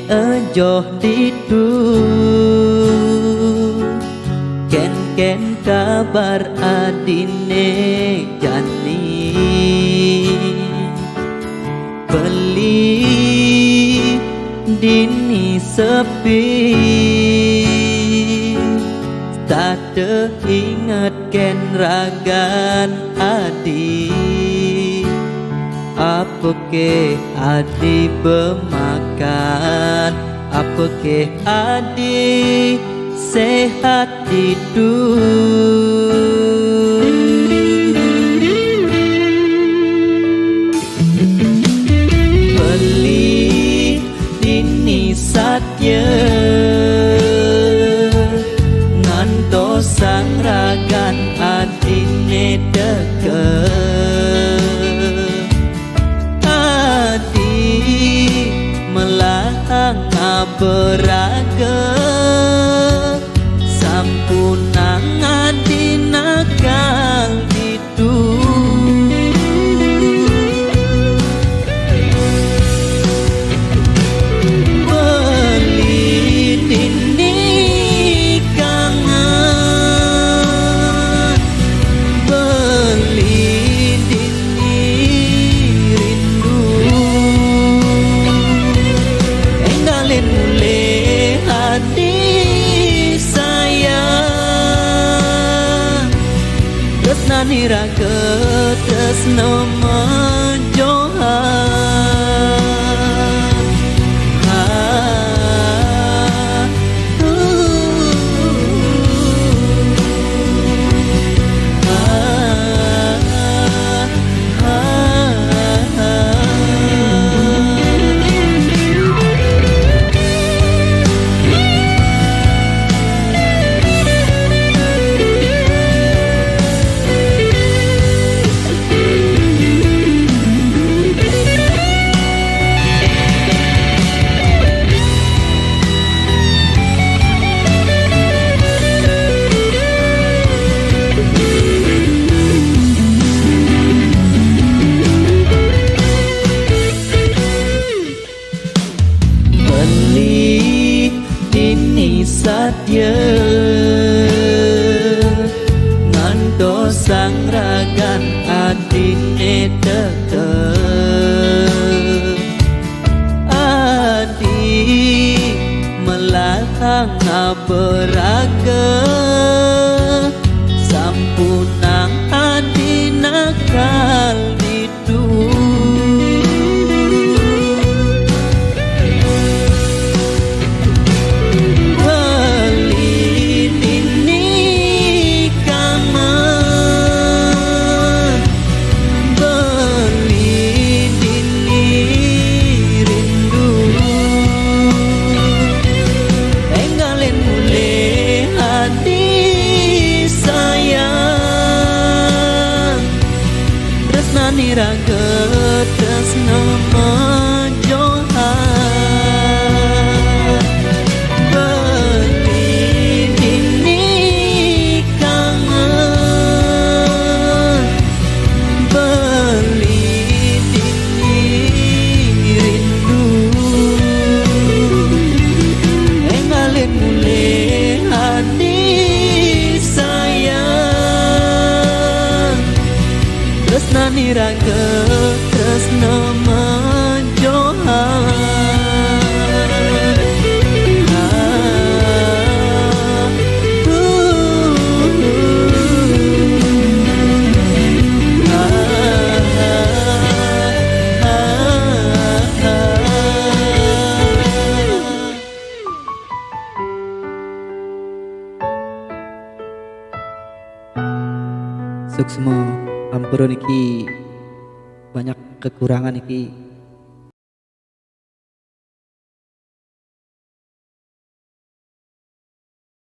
ejoh ditu ken kabar adine jani beli dini sepi tak ingat ken ragan adi apa ke adi bemakan apa ke adi sehat hidup beli dini satya nganto sang ragan adine deket adi melahang beraga sampunang adi nakal hidup beli dini kangen beli dini rindu enggalin mulai hati sayang tresnani raga tresno menjohan satya nganto sang ragan adine deket adi melahang beraga sampunang adi nakal hidup raga tresno menjohan beli dini kangen beli dini rindu enggalin mulai hati sayang tresnani raga tresno menjohan Suksma ampun iki banyak kekurangan iki